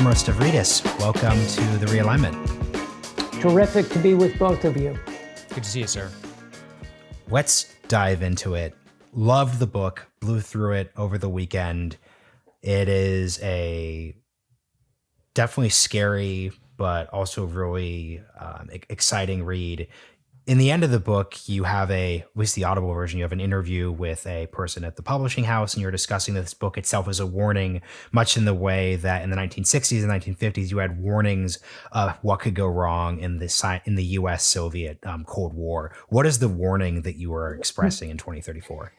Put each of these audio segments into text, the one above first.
Admiral Stavridis, welcome to the Realignment. Terrific to be with both of you. Good to see you, sir. Let's dive into it. Loved the book, blew through it over the weekend. It is a definitely scary, but also really exciting read. In the end of the book, you have at least the Audible version, you have an interview with a person at the publishing house, and you're discussing this book itself as a warning, much in the way that in the 1960s and 1950s, you had warnings of what could go wrong in the U.S.-Soviet Cold War. What is the warning that you are expressing in 2034?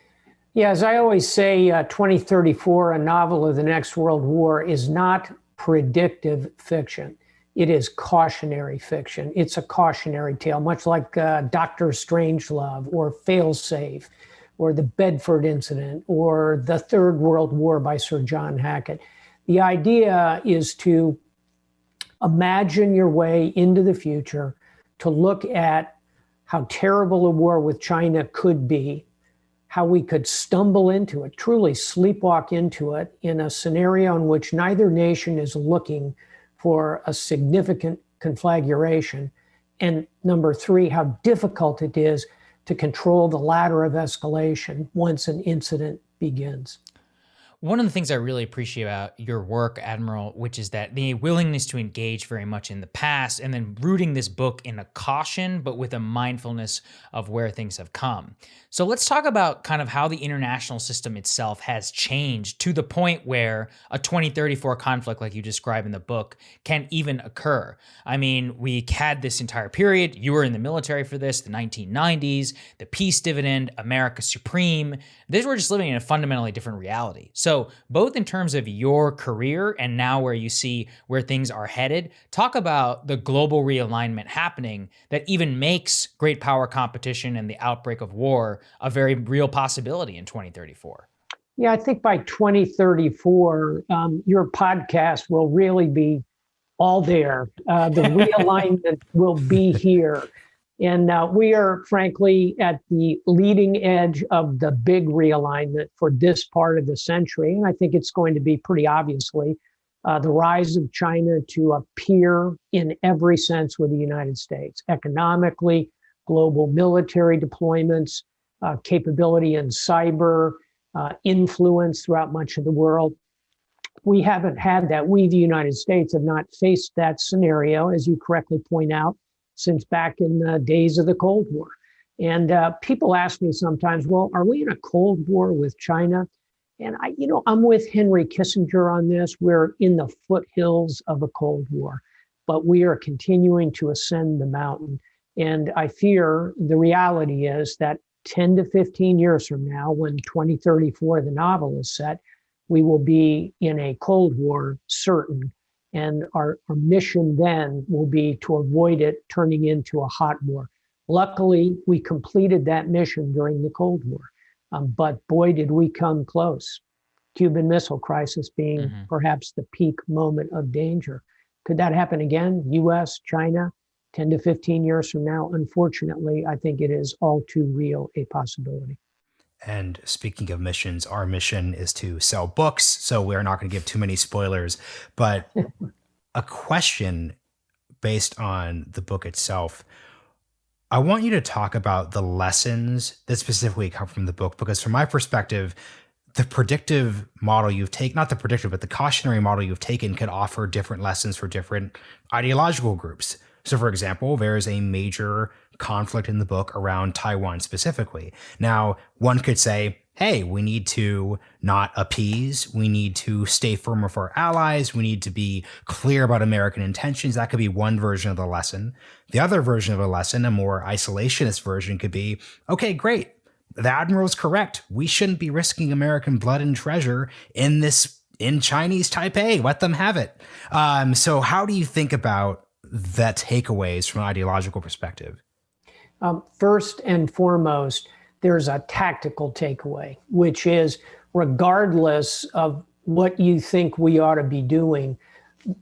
Yeah, as I always say, 2034, a novel of the next world war, is not predictive fiction. It is cautionary fiction. It's a cautionary tale, much like Dr. Strangelove or Failsafe or the Bedford Incident or the Third World War by Sir John Hackett. The idea is to imagine your way into the future, to look at how terrible a war with China could be, how we could stumble into it, truly sleepwalk into it in a scenario in which neither nation is looking for a significant conflagration. And number three, how difficult it is to control the ladder of escalation once an incident begins. One of the things I really appreciate about your work, Admiral, which is that the willingness to engage very much in the past and then rooting this book in a caution, but with a mindfulness of where things have come. So let's talk about kind of how the international system itself has changed to the point where a 2034 conflict, like you describe in the book, can even occur. I mean, we had this entire period. You were in the military for this, the 1990s, the peace dividend, America Supreme. This, we're just living in a fundamentally different reality. So both in terms of your career and now where you see where things are headed, talk about the global realignment happening that even makes great power competition and the outbreak of war a very real possibility in 2034. Yeah, I think by 2034, your podcast will really be all there. The realignment will be here. And we are, frankly, at the leading edge of the big realignment for this part of the century. And I think it's going to be pretty obviously the rise of China to appear in every sense with the United States, economically, global military deployments, capability in cyber, influence throughout much of the world. We haven't had that. We, the United States, have not faced that scenario, as you correctly point out, since back in the days of the Cold War. And people ask me sometimes, well, are we in a Cold War with China? And I'm with Henry Kissinger on this. We're in the foothills of a Cold War, but we are continuing to ascend the mountain. And I fear the reality is that 10 to 15 years from now, when 2034, the novel is set, we will be in a Cold War, certain. And our mission then will be to avoid it turning into a hot war. Luckily, we completed that mission during the Cold War. But boy, did we come close. Cuban Missile Crisis being perhaps the peak moment of danger. Could that happen again? US, China, 10 to 15 years from now? Unfortunately, I think it is all too real a possibility. And speaking of missions, our mission is to sell books, so we're not going to give too many spoilers. But a question based on the book itself, I want you to talk about the lessons that specifically come from the book, because from my perspective, the predictive model you've taken, not the predictive, but the cautionary model you've taken could offer different lessons for different ideological groups. So, for example, there is a major conflict in the book around Taiwan specifically. Now, one could say, hey, we need to not appease. We need to stay firm with our allies. We need to be clear about American intentions. That could be one version of the lesson. The other version of a lesson, a more isolationist version, could be, okay, great. The Admiral's correct. We shouldn't be risking American blood and treasure in Chinese Taipei. Let them have it. So how do you think about the takeaways from an ideological perspective? First and foremost, there's a tactical takeaway, which is regardless of what you think we ought to be doing,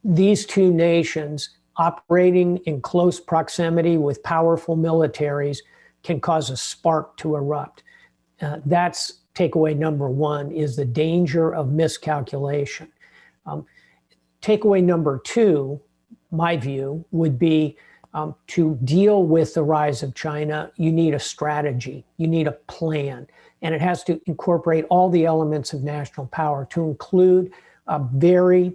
these two nations operating in close proximity with powerful militaries can cause a spark to erupt. That's takeaway number one, is the danger of miscalculation. takeaway number 2, my view, would be to deal with the rise of China, you need a strategy, you need a plan, and it has to incorporate all the elements of national power, to include a very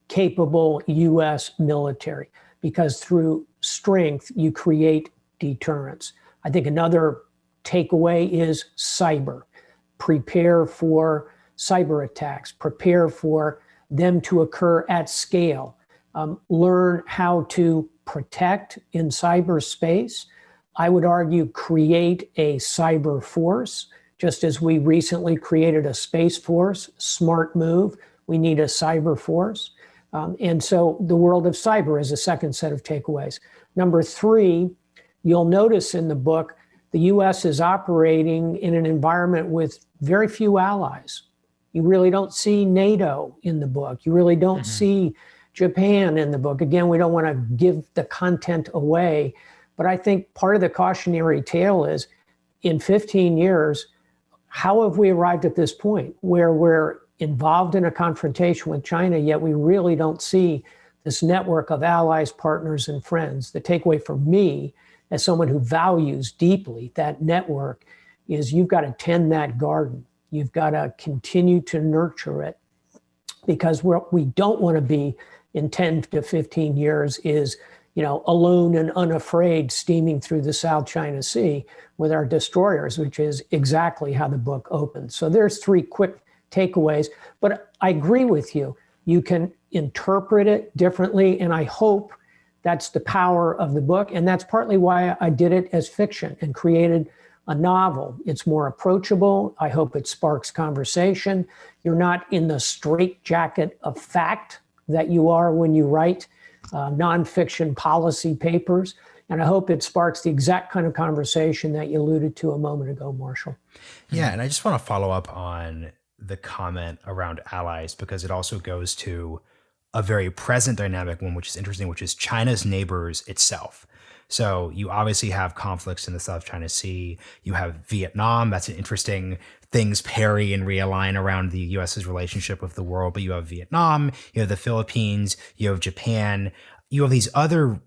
capable U.S. military, because through strength, you create deterrence. I think another takeaway is cyber. Prepare for cyber attacks, prepare for them to occur at scale. Learn how to protect in cyberspace. I would argue create a cyber force, just as we recently created a space force. Smart move. We need a cyber force. And so the world of cyber is a second set of takeaways. Number 3, you'll notice in the book, the U.S. is operating in an environment with very few allies. You really don't see NATO in the book. You really don't see Japan in the book. Again, we don't want to give the content away, but I think part of the cautionary tale is, in 15 years, how have we arrived at this point where we're involved in a confrontation with China, yet we really don't see this network of allies, partners, and friends? The takeaway for me, as someone who values deeply that network, is you've got to tend that garden. You've got to continue to nurture it, because what we don't want to be in 10 to 15 years is, alone and unafraid steaming through the South China Sea with our destroyers, which is exactly how the book opens. So there's 3 quick takeaways, but I agree with you. You can interpret it differently, and I hope that's the power of the book, and that's partly why I did it as fiction and created a novel. It's more approachable. I hope it sparks conversation. You're not in the straitjacket of fact that you are when you write nonfiction policy papers. And I hope it sparks the exact kind of conversation that you alluded to a moment ago, Marshall. Yeah, and I just want to follow up on the comment around allies, because it also goes to a very present dynamic one, which is interesting, which is China's neighbors itself. So you obviously have conflicts in the South China Sea. You have Vietnam. That's an interesting things parry and realign around the U.S.'s relationship with the world. But you have Vietnam, you have the Philippines, you have Japan. You have these other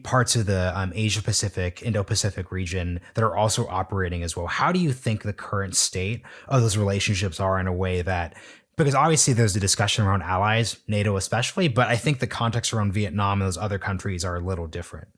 parts of the Asia-Pacific, Indo-Pacific region that are also operating as well. How do you think the current state of those relationships are, in a way that, because obviously there's a discussion around allies, NATO especially, but I think the context around Vietnam and those other countries are a little different.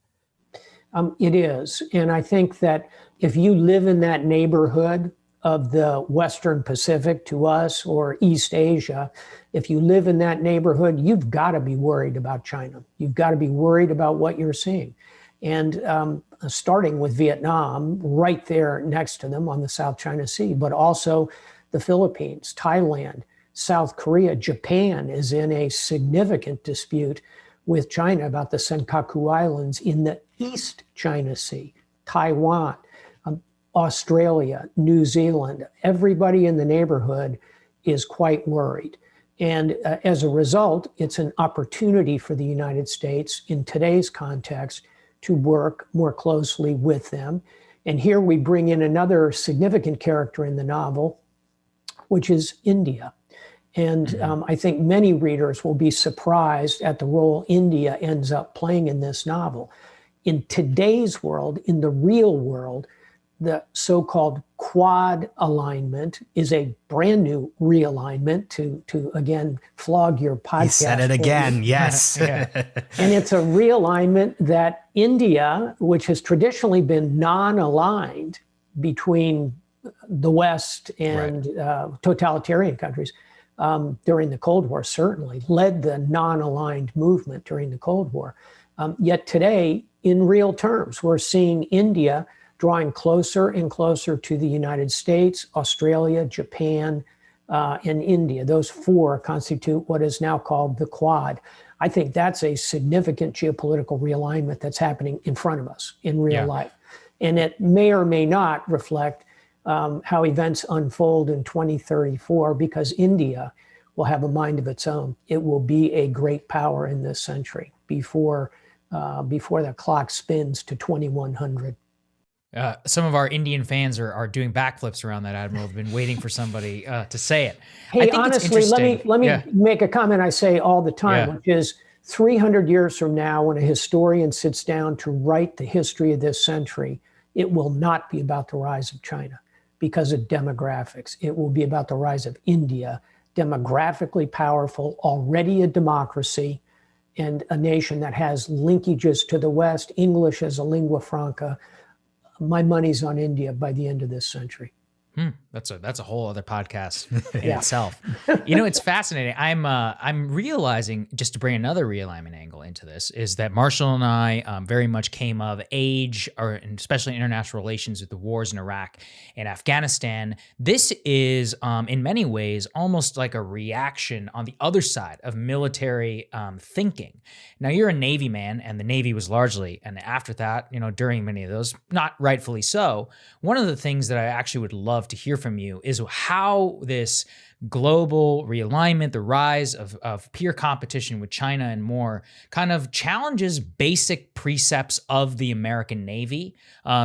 It is. And I think that if you live in that neighborhood of the Western Pacific to us, or East Asia, if you live in that neighborhood, you've got to be worried about China. You've got to be worried about what you're seeing. And starting with Vietnam, right there next to them on the South China Sea, but also the Philippines, Thailand, South Korea. Japan is in a significant dispute with China about the Senkaku Islands in the East China Sea. Taiwan, Australia, New Zealand, everybody in the neighborhood is quite worried. And as a result, it's an opportunity for the United States in today's context to work more closely with them. And here we bring in another significant character in the novel, which is India. And I think many readers will be surprised at the role India ends up playing in this novel. In today's world, in the real world, the so-called Quad alignment is a brand new realignment, to again flog your podcast. You said it again, yes. And it's a realignment that India, which has traditionally been non-aligned between the West and totalitarian countries, during the Cold War, certainly led the non-aligned movement during the Cold War. Yet today, in real terms, we're seeing India drawing closer and closer to the United States, Australia, Japan, and India. Those 4 constitute what is now called the Quad. I think that's a significant geopolitical realignment that's happening in front of us in real life. And it may or may not reflect how events unfold in 2034, because India will have a mind of its own. It will be a great power in this century before the clock spins to 2100. Some of our Indian fans are doing backflips around that, Admiral. They've been waiting for somebody to say it. Hey, honestly, let me make a comment I say all the time, which is 300 years from now, when a historian sits down to write the history of this century, it will not be about the rise of China because of demographics. It will be about the rise of India, demographically powerful, already a democracy, and a nation that has linkages to the West, English as a lingua franca. My money's on India by the end of this century. That's a whole other podcast in itself. You know, it's fascinating. I'm realizing, just to bring another realignment angle into this, is that Marshall and I very much came of age, or especially international relations with the wars in Iraq and Afghanistan. This is, in many ways, almost like a reaction on the other side of military thinking. Now, you're a Navy man, and the Navy was largely an afterthought, during many of those, not rightfully so. One of the things that I actually would love to hear from you is how this global realignment, the rise of peer competition with China and more, kind of challenges basic precepts of the American Navy.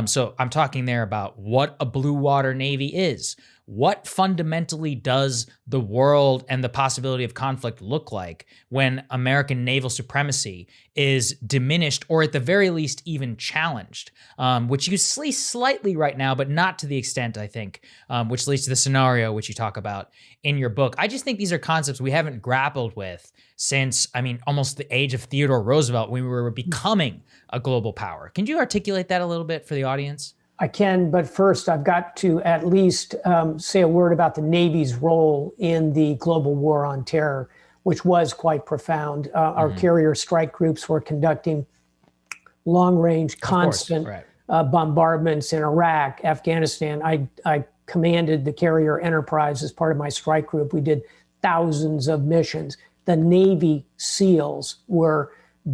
So I'm talking there about what a blue water Navy is. What fundamentally does the world and the possibility of conflict look like when American naval supremacy is diminished, or at the very least even challenged, which you see slightly right now, but not to the extent, I think, which leads to the scenario which you talk about in your book. I just think these are concepts we haven't grappled with since, almost the age of Theodore Roosevelt, when we were becoming a global power. Can you articulate that a little bit for the audience? I can, but first I've got to at least say a word about the Navy's role in the global war on terror, which was quite profound. Our carrier strike groups were conducting long-range, constant bombardments in Iraq, Afghanistan. I commanded the carrier enterprise as part of my strike group. We did thousands of missions. The Navy SEALs were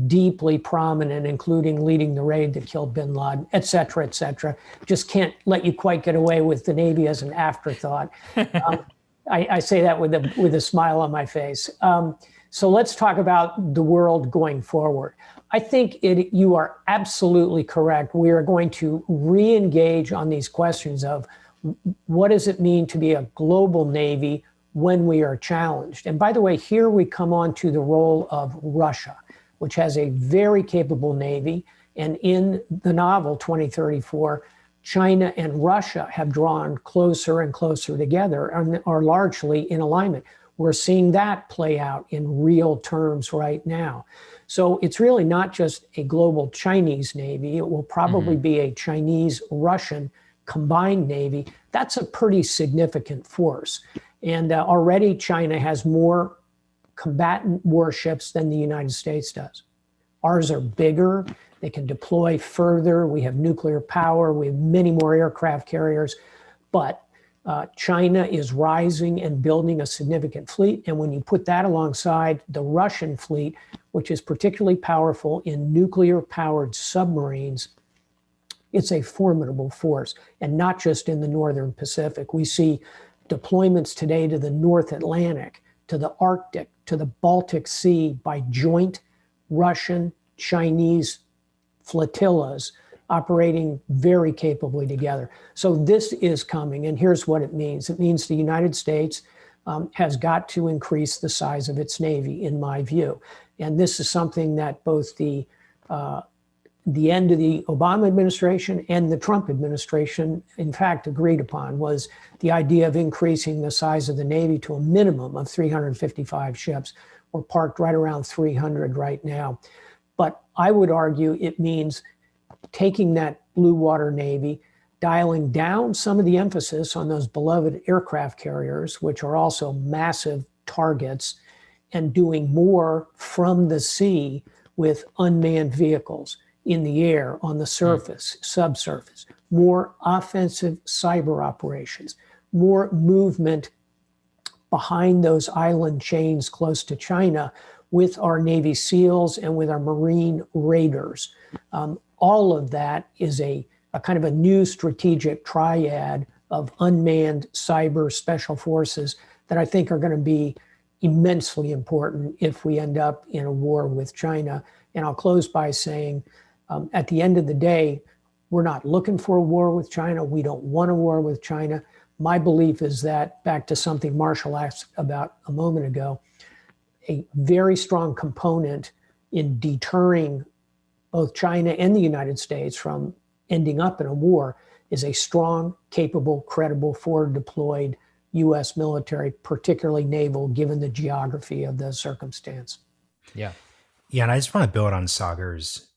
deeply prominent, including leading the raid that killed bin Laden, et cetera, et cetera. Just can't let you quite get away with the Navy as an afterthought. I say that with a smile on my face. So let's talk about the world going forward. I think you are absolutely correct. We are going to re-engage on these questions of what does it mean to be a global Navy when we are challenged? And by the way, here we come on to the role of Russia, which has a very capable Navy. And in the novel 2034, China and Russia have drawn closer and closer together and are largely in alignment. We're seeing that play out in real terms right now. So it's really not just a global Chinese Navy. It will probably be a Chinese-Russian combined Navy. That's a pretty significant force. And already China has more combatant warships than the United States does. Ours are bigger. They can deploy further. We have nuclear power. We have many more aircraft carriers. But China is rising and building a significant fleet. And when you put that alongside the Russian fleet, which is particularly powerful in nuclear-powered submarines, it's a formidable force. And not just in the Northern Pacific. We see deployments today to the North Atlantic, to the Arctic, to the Baltic Sea by joint Russian-Chinese flotillas operating very capably together. So this is coming, and here's what it means. It means the United States has got to increase the size of its Navy, in my view. And this is something that both the end of the Obama administration and the Trump administration, in fact, agreed upon, was the idea of increasing the size of the Navy to a minimum of 355 ships. We're parked right around 300 right now. But I would argue it means taking that blue water Navy, dialing down some of the emphasis on those beloved aircraft carriers, which are also massive targets, and doing more from the sea with unmanned vehicles in the air, on the surface, subsurface, more offensive cyber operations, more movement behind those island chains close to China with our Navy SEALs and with our Marine Raiders. All of that is a kind of a new strategic triad of unmanned cyber special forces that I think are going to be immensely important if we end up in a war with China. And I'll close by saying, at the end of the day, We're not looking for a war with China. We don't want a war with China. My belief is that, back to something Marshall asked about a moment ago, a very strong component in deterring both China and the United States from ending up in a war is a strong, capable, credible, forward deployed U.S. military, particularly naval, given the geography of the circumstance. Yeah. Yeah, and I just want to build on Sagar's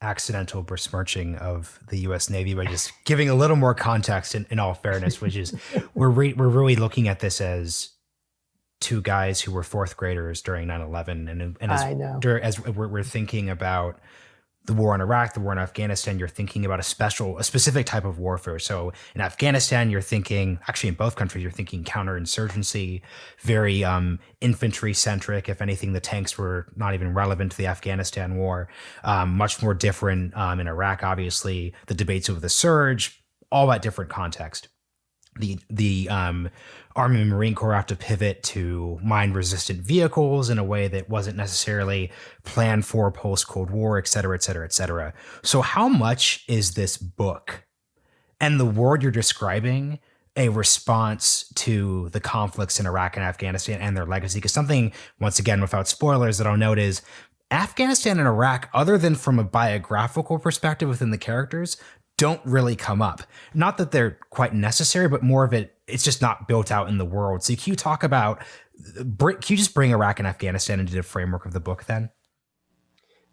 accidental besmirching of the U.S. Navy by just giving a little more context in all fairness, which is we're really looking at this as two guys who were fourth graders during 9/11. And I know. As we're thinking about the war in Iraq, the war in Afghanistan, you're thinking about a specific type of warfare. So in Afghanistan, you're thinking, actually in both countries, you're thinking counterinsurgency, very infantry centric. If anything, the tanks were not even relevant to the Afghanistan war. Much more different in Iraq, obviously, the debates over the surge, all that different context. The Army and Marine Corps have to pivot to mine-resistant vehicles in a way that wasn't necessarily planned for post-Cold War, et cetera, et cetera, et cetera. So how much is this book and the world you're describing a response to the conflicts in Iraq and Afghanistan and their legacy? Because something, once again, without spoilers, that I'll note is Afghanistan and Iraq, other than from a biographical perspective within the characters, don't really come up. Not that they're quite necessary, but more of it's just not built out in the world. So can you talk about, can you just bring Iraq and Afghanistan into the framework of the book then?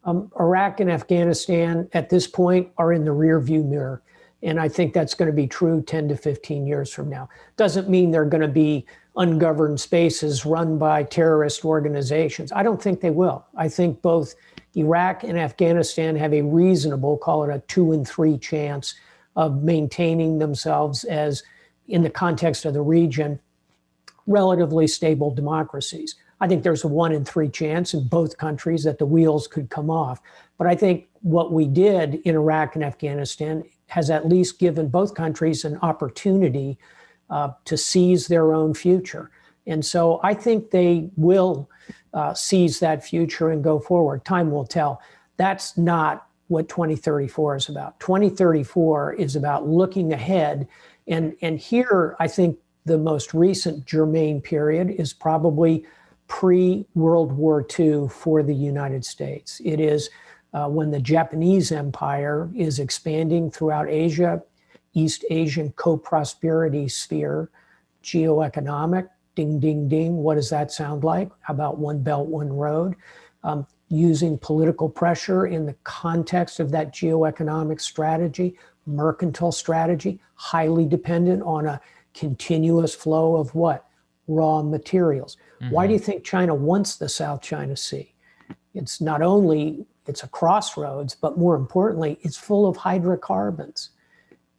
Iraq and Afghanistan at this point are in the rear view mirror. And I think that's going to be true 10 to 15 years from now. Doesn't mean they're going to be ungoverned spaces run by terrorist organizations. I don't think they will. I think both Iraq and Afghanistan have a reasonable, call it a 2 in 3 chance of maintaining themselves as, in the context of the region, relatively stable democracies. I think there's a 1 in 3 chance in both countries that the wheels could come off. But I think what we did in Iraq and Afghanistan has at least given both countries an opportunity to seize their own future. And so I think they will seize that future and go forward. Time will tell. That's not what 2034 is about. 2034 is about looking ahead. And here, I think the most recent germane period is probably pre-World War II for the United States. It is when the Japanese empire is expanding throughout Asia, East Asian co-prosperity sphere, geoeconomic, ding, ding, ding. What does that sound like? How about One Belt, One Road? Using political pressure in the context of that geoeconomic strategy, mercantile strategy, highly dependent on a continuous flow of what? Raw materials. Mm-hmm. Why do you think China wants the South China Sea? It's not only, it's a crossroads, but more importantly, it's full of hydrocarbons.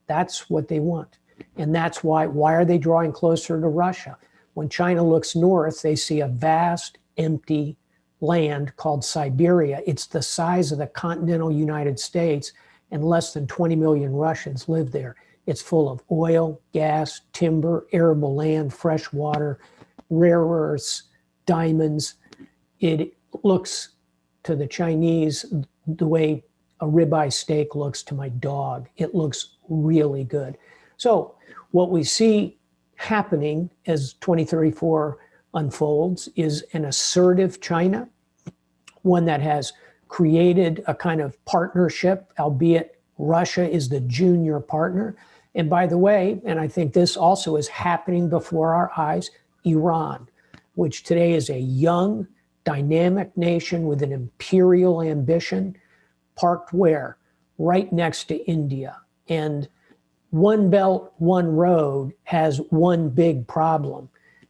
That's what they want. And that's why are they drawing closer to Russia? When China looks north, they see a vast, empty land called Siberia. It's the size of the continental United States, and less than 20 million Russians live there. It's full of oil, gas, timber, arable land, fresh water, rare earths, diamonds. It looks to the Chinese the way a ribeye steak looks to my dog. It looks really good. So what we see happening as 2034 unfolds is an assertive China, one that has created a kind of partnership, albeit Russia is the junior partner. And by the way, and I think this also is happening before our eyes, Iran, which today is a young, dynamic nation with an imperial ambition, parked where? Right next to India. And One Belt, One Road has one big problem.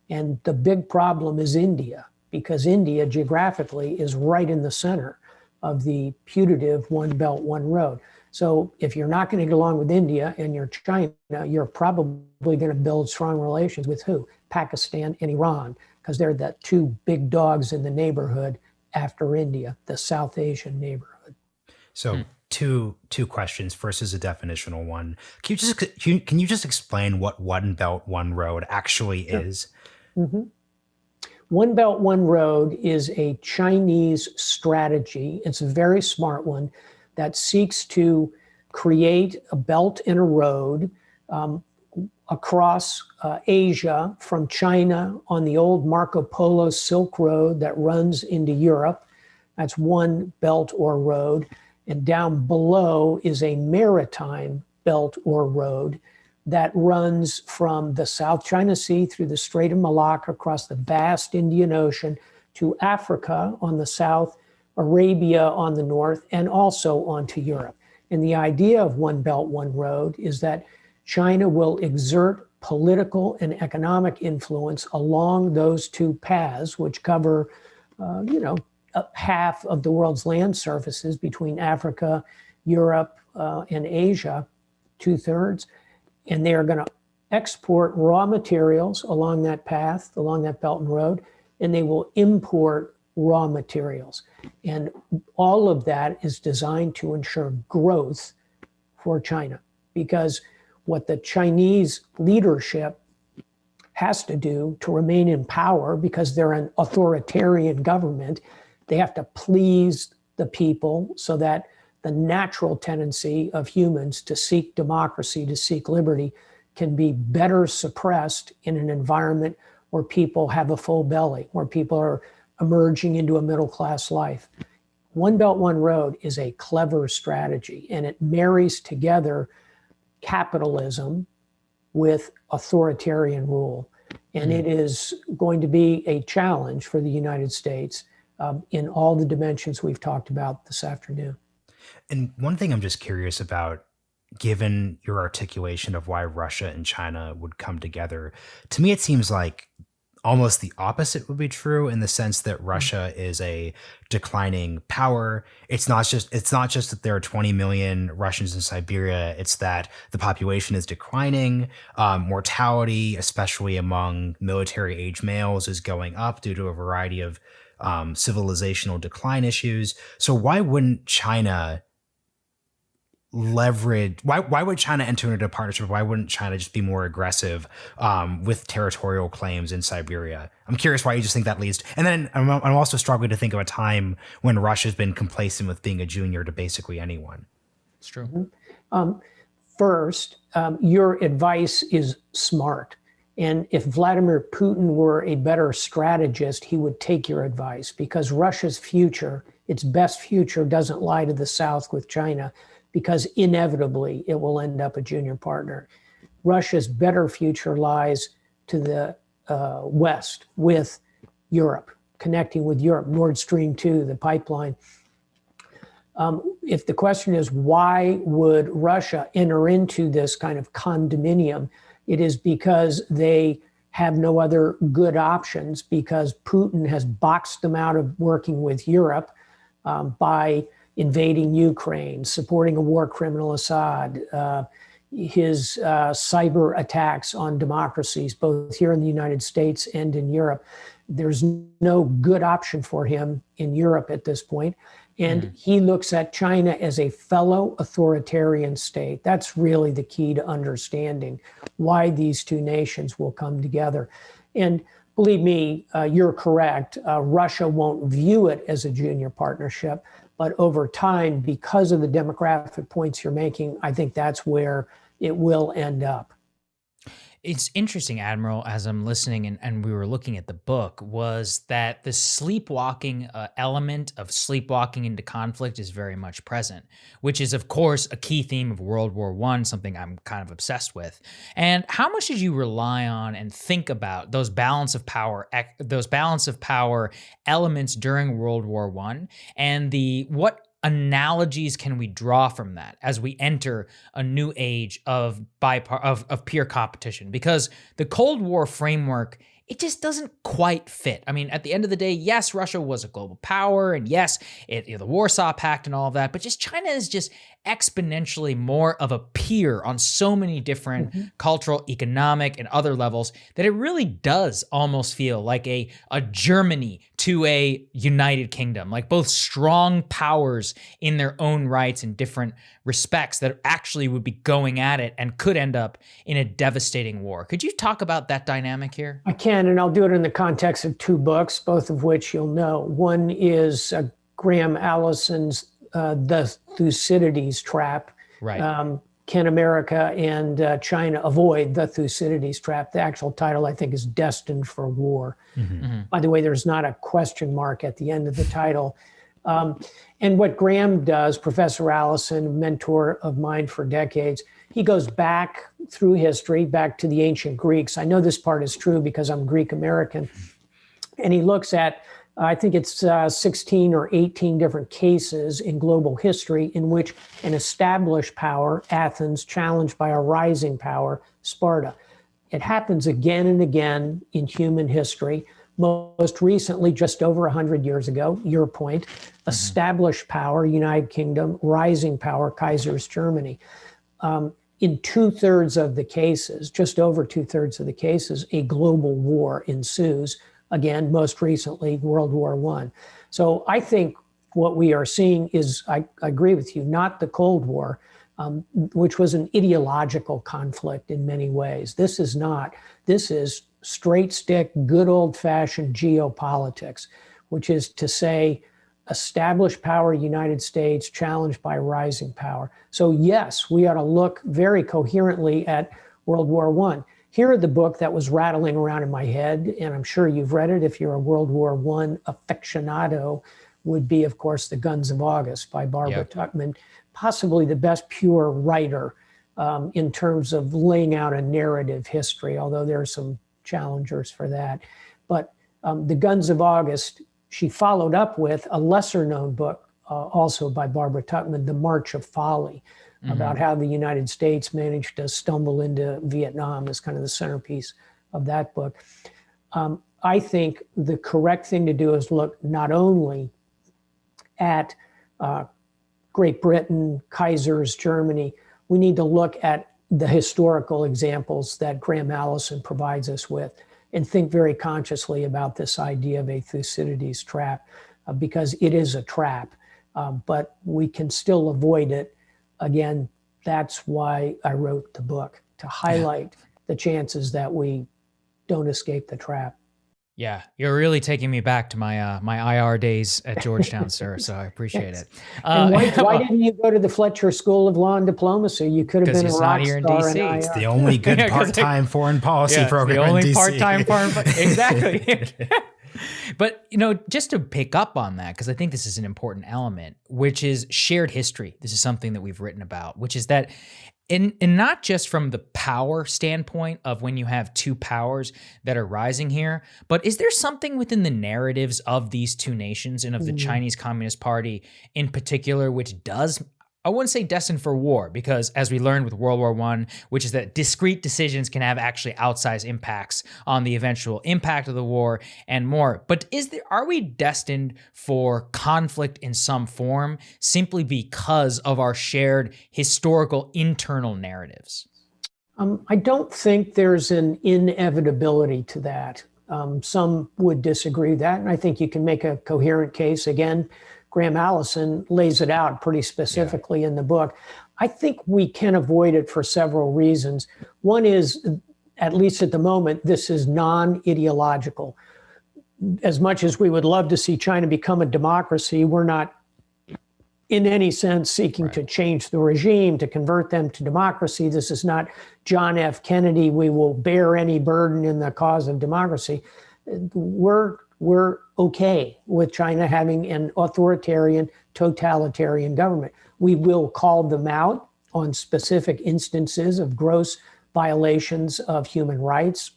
And the big problem is India, because India geographically is right in the center of the putative One Belt, One Road. So if you're not going to get along with India and you're China, you're probably going to build strong relations with who? Pakistan and Iran, because they're the two big dogs in the neighborhood after India, the South Asian neighborhood. So two questions. First is a definitional one. Can you just explain what One Belt, One Road actually is? Mm-hmm. One Belt, One Road is a Chinese strategy. It's a very smart one that seeks to create a belt and a road across Asia from China on the old Marco Polo Silk Road that runs into Europe. That's one belt or road. And down below is a maritime belt or road that runs from the South China Sea through the Strait of Malacca across the vast Indian Ocean to Africa on the south, Arabia on the north, and also onto Europe. And the idea of one belt, one road is that China will exert political and economic influence along those two paths, which cover, half of the world's land surfaces between Africa, Europe, and Asia, 2/3. And they are going to export raw materials along that path, along that belt and road, and they will import raw materials. And all of that is designed to ensure growth for China, because what the Chinese leadership has to do to remain in power, because they're an authoritarian government, they have to please the people so that the natural tendency of humans to seek democracy, to seek liberty, can be better suppressed in an environment where people have a full belly, where people are emerging into a middle-class life. One Belt, One Road is a clever strategy, and it marries together capitalism with authoritarian rule. And it is going to be a challenge for the United States in all the dimensions we've talked about this afternoon. And one thing I'm just curious about, given your articulation of why Russia and China would come together, to me it seems like almost the opposite would be true, in the sense that Russia is a declining power. It's not just that there are 20 million Russians in Siberia. It's that the population is declining. Mortality, especially among military age males, is going up due to a variety of civilizational decline issues. So why wouldn't China leverage, why would China enter into a partnership? Why wouldn't China just be more aggressive with territorial claims in Siberia? I'm curious why you just think that leads to, and then I'm also struggling to think of a time when Russia's been complacent with being a junior to basically anyone. It's true. First, your advice is smart. And if Vladimir Putin were a better strategist, he would take your advice, because Russia's future, its best future, doesn't lie to the south with China, because inevitably it will end up a junior partner. Russia's better future lies to the west with Europe, connecting with Europe, Nord Stream 2, the pipeline. If the question is why would Russia enter into this kind of condominium, it is because they have no other good options, because Putin has boxed them out of working with Europe by invading Ukraine, supporting a war criminal Assad, his cyber attacks on democracies, both here in the United States and in Europe. There's no good option for him in Europe at this point. And he looks at China as a fellow authoritarian state. That's really the key to understanding why these two nations will come together. And believe me, you're correct. Russia won't view it as a junior partnership, but over time, because of the demographic points you're making, I think that's where it will end up. It's interesting, Admiral, as I'm listening and we were looking at the book, was that the sleepwalking element of sleepwalking into conflict is very much present, which is, of course, a key theme of World War I, something I'm kind of obsessed with. And how much did you rely on and think about those balance of power elements during World War I, and what analogies can we draw from that as we enter a new age of peer competition? Because the Cold War framework, it just doesn't quite fit. I mean, at the end of the day, yes, Russia was a global power, and yes, the Warsaw Pact and all of that, but just China is just exponentially more of a peer on so many different cultural, economic, and other levels that it really does almost feel like a Germany to a United Kingdom, like both strong powers in their own rights in different respects that actually would be going at it and could end up in a devastating war. Could you talk about that dynamic here? I can, and I'll do it in the context of two books, both of which you'll know. One is Graham Allison's The Thucydides Trap, Right. Can America and China avoid the Thucydides trap? The actual title, I think, is Destined for War. By the way, there's not a question mark at the end of the title. And what Graham does, Professor Allison, mentor of mine for decades, he goes back through history, back to the ancient Greeks. I know this part is true because I'm Greek American. And he looks at, I think it's 16 or 18 different cases in global history in which an established power, Athens, challenged by a rising power, Sparta. It happens again and again in human history. Most recently, just over 100 years ago, your point, established power, United Kingdom, rising power, Kaiser's Germany. In 2/3 of the cases, just over 2/3 of the cases, a global war ensues. Again, most recently, World War I. So I think what we are seeing is, I agree with you, not the Cold War, which was an ideological conflict in many ways. This is not. This is straight stick, good old-fashioned geopolitics, which is to say, established power, United States, challenged by rising power. So yes, we ought to look very coherently at World War I. Here are the book that was rattling around in my head, and I'm sure you've read it if you're a World War I aficionado, would be, of course, The Guns of August by Barbara Tuchman, possibly the best pure writer in terms of laying out a narrative history, although there are some challengers for that. But The Guns of August, she followed up with a lesser known book, also by Barbara Tuchman, The March of Folly, about how the United States managed to stumble into Vietnam as kind of the centerpiece of that book. I think the correct thing to do is look not only at Great Britain, Kaiser's Germany, we need to look at the historical examples that Graham Allison provides us with and think very consciously about this idea of a Thucydides trap, because it is a trap, but we can still avoid it. Again, that's why I wrote the book, to highlight the chances that we don't escape the trap. Yeah, you're really taking me back to my my IR days at Georgetown, sir. So I appreciate it. And why didn't you go to the Fletcher School of Law and Diplomacy? You could have been a rock here in star DC. in IR. It's the only good part-time foreign policy program the only in DC. part-time foreign exactly. But, just to pick up on that, because I think this is an important element, which is shared history. This is something that we've written about, which is that and not just from the power standpoint of when you have two powers that are rising here, but is there something within the narratives of these two nations and of the Chinese Communist Party in particular, which does, I wouldn't say destined for war, because as we learned with World War I, which is that discrete decisions can have actually outsized impacts on the eventual impact of the war and more. But are we destined for conflict in some form simply because of our shared historical internal narratives? I don't think there's an inevitability to that. Some would disagree with that, and I think you can make a coherent case. Again, Graham Allison lays it out pretty specifically in the book. I think we can avoid it for several reasons. One is, at least at the moment, this is non-ideological. As much as we would love to see China become a democracy, we're not in any sense seeking to change the regime, to convert them to democracy. This is not John F. Kennedy, we will bear any burden in the cause of democracy. We're okay with China having an authoritarian, totalitarian government. We will call them out on specific instances of gross violations of human rights,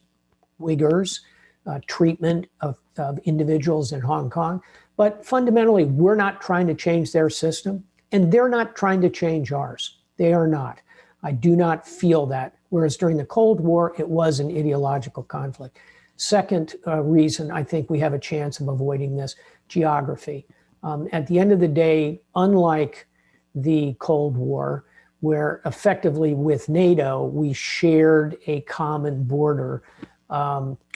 Uyghurs, treatment of individuals in Hong Kong. But fundamentally, we're not trying to change their system, and they're not trying to change ours. They are not. I do not feel that. Whereas during the Cold War, it was an ideological conflict. Second reason I think we have a chance of avoiding this, geography. At the end of the day, unlike the Cold War, where effectively with NATO, we shared a common border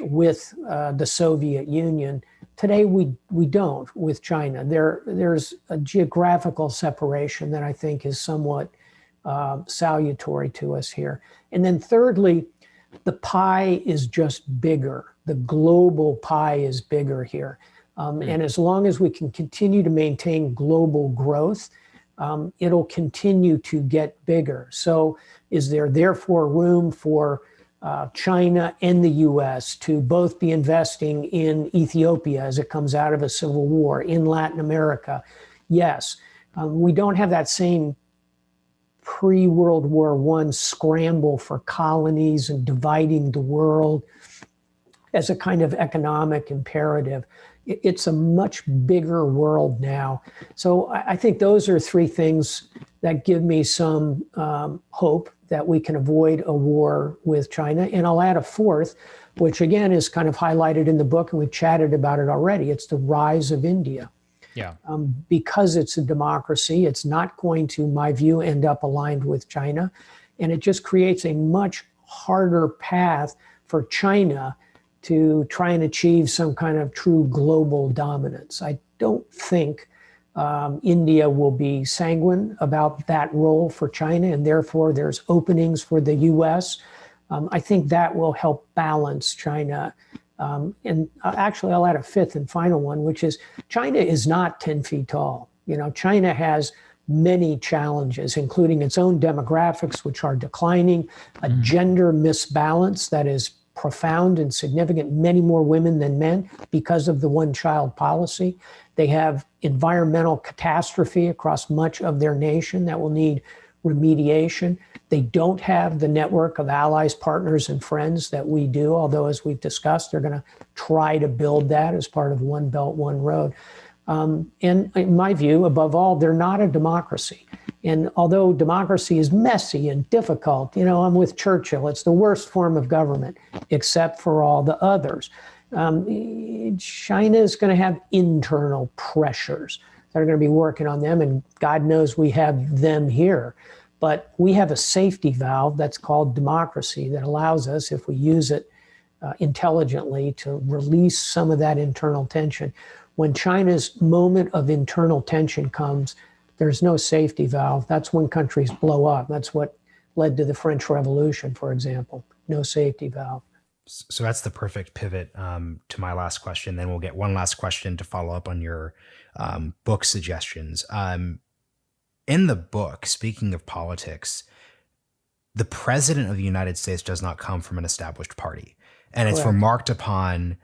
with the Soviet Union, today we don't with China. There's a geographical separation that I think is somewhat salutary to us here. And then thirdly, the pie is just bigger. The global pie is bigger here. And as long as we can continue to maintain global growth, it'll continue to get bigger. So is there therefore room for China and the US to both be investing in Ethiopia as it comes out of a civil war, in Latin America? Yes. We don't have that same pre-World War I scramble for colonies and dividing the world as a kind of economic imperative. It's a much bigger world now. So I think those are three things that give me some hope that we can avoid a war with China. And I'll add a fourth, which again is kind of highlighted in the book, and we've chatted about it already. It's the rise of India. Yeah. Because it's a democracy, it's not going to, in my view, end up aligned with China. And it just creates a much harder path for China to try and achieve some kind of true global dominance. I don't think India will be sanguine about that role for China, and therefore there's openings for the US. I think that will help balance China. And actually, I'll add a fifth and final one, which is China is not 10 feet tall. You know, China has many challenges, including its own demographics, which are declining, a gender misbalance that is profound and significant, many more women than men because of the one-child policy. They have environmental catastrophe across much of their nation that will need remediation. They don't have the network of allies, partners, and friends that we do, although, as we've discussed, they're going to try to build that as part of One Belt, One Road. And in my view, above all, they're not a democracy. And although democracy is messy and difficult, you know, I'm with Churchill, it's the worst form of government, except for all the others. China is going to have internal pressures that are going to be working on them, and God knows we have them here. But we have a safety valve that's called democracy that allows us, if we use it intelligently, to release some of that internal tension. When China's moment of internal tension comes, there's no safety valve. That's when countries blow up. That's what led to the French Revolution, for example. No safety valve. So that's the perfect pivot to my last question. Then we'll get one last question to follow up on your book suggestions. In the book, speaking of politics, the president of the United States does not come from an established party. And it's Correct. remarked upon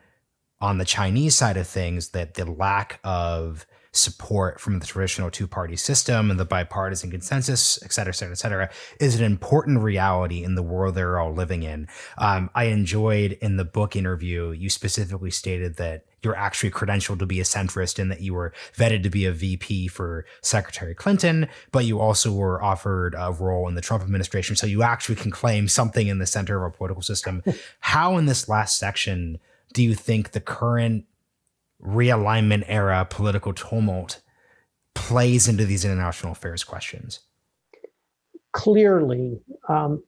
on the Chinese side of things that the lack of support from the traditional two-party system and the bipartisan consensus, et cetera, is an important reality in the world they're all living in. I enjoyed in the book interview, you specifically stated that you're actually credentialed to be a centrist and that you were vetted to be a VP for Secretary Clinton, but you also were offered a role in the Trump administration. So you actually can claim something in the center of our political system. How in this last section do you think the current realignment era political tumult plays into these international affairs questions? Clearly,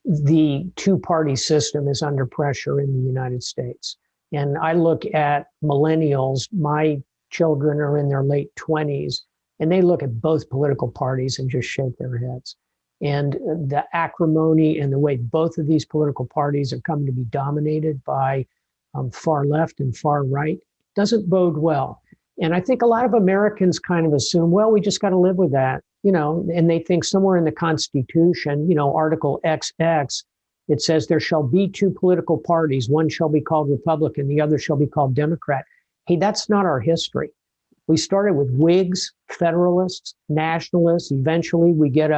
the two-party system is under pressure in the United States. And I look at millennials, my children are in their late 20s, and they look at both political parties and just shake their heads. And the acrimony and the way both of these political parties are coming to be dominated by far left and far right doesn't bode well. And I think a lot of Americans kind of assume, well, we just got to live with that, you know, and they think somewhere in the Constitution, you know, Article XX, it says there shall be two political parties. One shall be called Republican, the other shall be called Democrat. Hey, that's not our history. We started with Whigs, Federalists, Nationalists. Eventually we get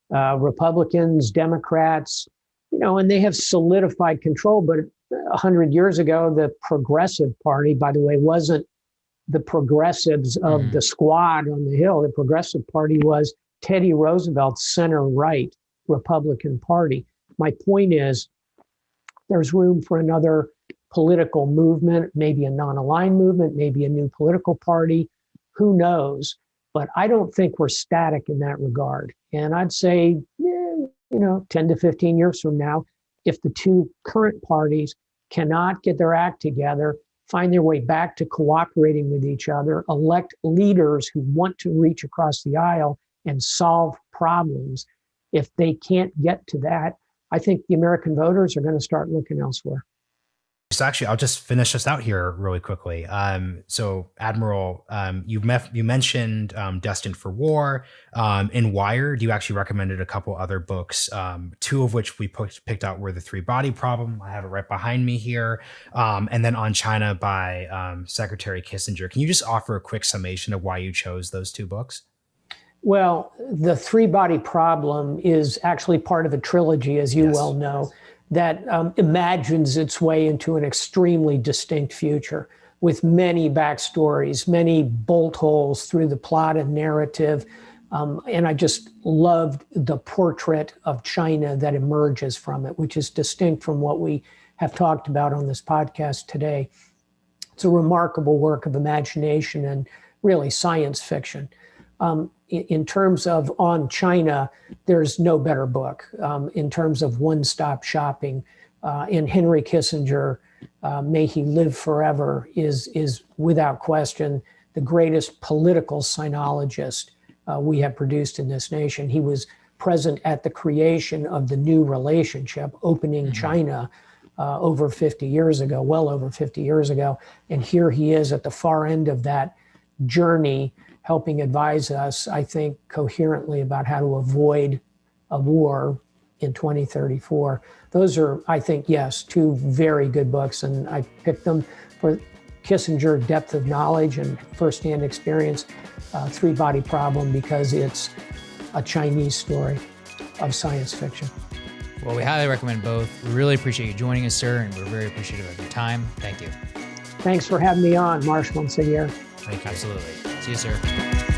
Republicans, Democrats, you know, and they have solidified control. But 100 years ago, the Progressive Party, by the way, wasn't the progressives of the squad on the Hill. The Progressive Party was Teddy Roosevelt's center-right Republican Party. My point is, there's room for another political movement, maybe a non-aligned movement, maybe a new political party. Who knows? But I don't think we're static in that regard. And I'd say, you know, 10 to 15 years from now, if the two current parties cannot get their act together, find their way back to cooperating with each other, elect leaders who want to reach across the aisle and solve problems, if they can't get to that, I think the American voters are going to start looking elsewhere. So actually, I'll just finish this out here really quickly. So Admiral, you mentioned Destined for War. In Wired, you actually recommended a couple other books, two of which we picked out were The Three-Body Problem. I have it right behind me here. And then On China by Secretary Kissinger. Can you just offer a quick summation of why you chose those two books? Well, The Three-Body Problem is actually part of a trilogy, as you well know, that imagines its way into an extremely distinct future with many backstories, many bolt holes through the plot and narrative. And I just loved the portrait of China that emerges from it, which is distinct from what we have talked about on this podcast today. It's a remarkable work of imagination and really science fiction. In terms of On China, there's no better book. In terms of one-stop shopping, and Henry Kissinger, may he live forever, is without question the greatest political sinologist we have produced in this nation. He was present at the creation of the new relationship, opening China over 50 years ago, well over 50 years ago. And here he is at the far end of that journey, helping advise us, I think, coherently about how to avoid a war in 2034. Those are, I think, yes, two very good books, and I picked them for Kissinger depth of knowledge and firsthand experience, Three-Body Problem, because it's a Chinese story of science fiction. Well, we highly recommend both. We really appreciate you joining us, sir, and we're very appreciative of your time. Thank you. Thanks for having me on, Marsh, once a year. Thank you. Absolutely. See you, sir.